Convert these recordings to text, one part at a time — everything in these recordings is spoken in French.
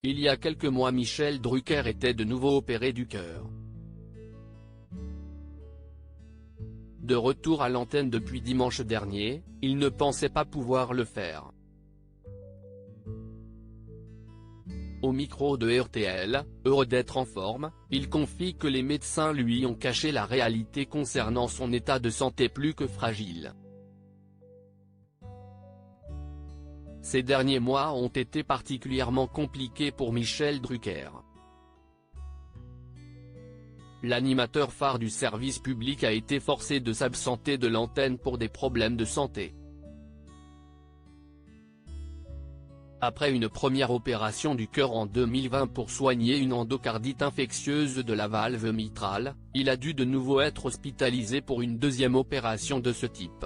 Il y a quelques mois, Michel Drucker était de nouveau opéré du cœur. De retour à l'antenne depuis dimanche dernier, il ne pensait pas pouvoir le faire. Au micro de RTL, heureux d'être en forme, il confie que les médecins lui ont caché la réalité concernant son état de santé plus que fragile. Ces derniers mois ont été particulièrement compliqués pour Michel Drucker. L'animateur phare du service public a été forcé de s'absenter de l'antenne pour des problèmes de santé. Après une première opération du cœur en 2020 pour soigner une endocardite infectieuse de la valve mitrale, il a dû de nouveau être hospitalisé pour une deuxième opération de ce type.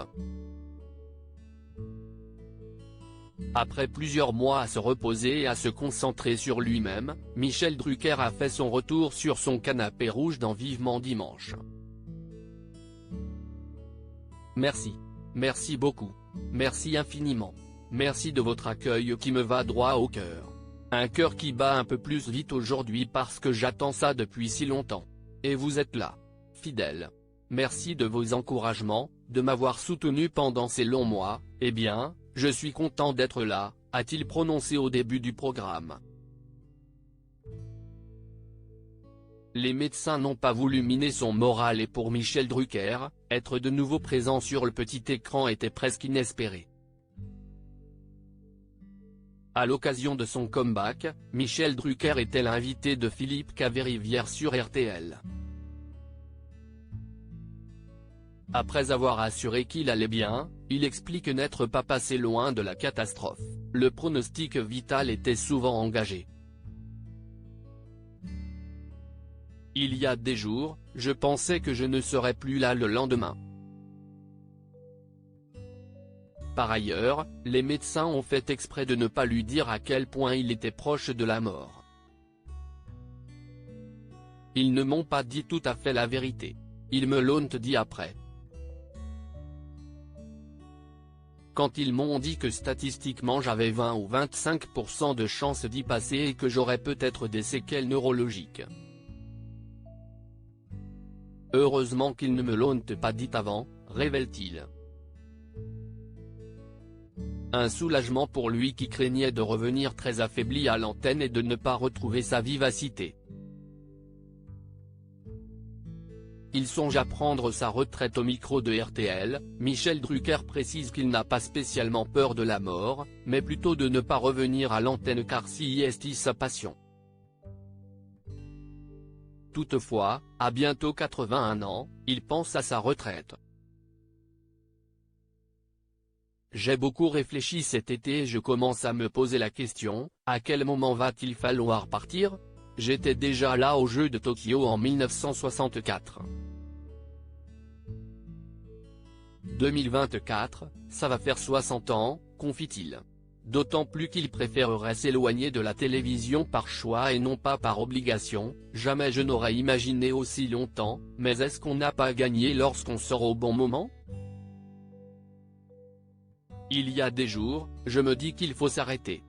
Après plusieurs mois à se reposer et à se concentrer sur lui-même, Michel Drucker a fait son retour sur son canapé rouge dans Vivement Dimanche. Merci. Merci beaucoup. Merci infiniment. Merci de votre accueil qui me va droit au cœur. Un cœur qui bat un peu plus vite aujourd'hui parce que j'attends ça depuis si longtemps. Et vous êtes là. Fidèle. Merci de vos encouragements, de m'avoir soutenu pendant ces longs mois. Eh bien, je suis content d'être là, a-t-il prononcé au début du programme. Les médecins n'ont pas voulu miner son moral et pour Michel Drucker, être de nouveau présent sur le petit écran était presque inespéré. À l'occasion de son comeback, Michel Drucker était l'invité de Philippe Caverivière sur RTL. Après avoir assuré qu'il allait bien, il explique n'être pas passé loin de la catastrophe, le pronostic vital était souvent engagé. Il y a des jours, je pensais que je ne serais plus là le lendemain. Par ailleurs, les médecins ont fait exprès de ne pas lui dire à quel point il était proche de la mort. Ils ne m'ont pas dit tout à fait la vérité. Ils me l'ont dit après. Quand ils m'ont dit que statistiquement j'avais 20 ou 25% de chances d'y passer et que j'aurais peut-être des séquelles neurologiques. Heureusement qu'ils ne me l'ont pas dit avant, révèle-t-il. Un soulagement pour lui qui craignait de revenir très affaibli à l'antenne et de ne pas retrouver sa vivacité. Il songe à prendre sa retraite au micro de RTL, Michel Drucker précise qu'il n'a pas spécialement peur de la mort, mais plutôt de ne pas revenir à l'antenne car si est sa passion. Toutefois, à bientôt 81 ans, il pense à sa retraite. J'ai beaucoup réfléchi cet été et je commence à me poser la question, à quel moment va-t-il falloir partir ? J'étais déjà là aux Jeux de Tokyo en 1964. 2024, ça va faire 60 ans, confie-t-il. D'autant plus qu'il préférerait s'éloigner de la télévision par choix et non pas par obligation. Jamais je n'aurais imaginé aussi longtemps, mais est-ce qu'on n'a pas gagné lorsqu'on sort au bon moment ? Il y a des jours, je me dis qu'il faut s'arrêter.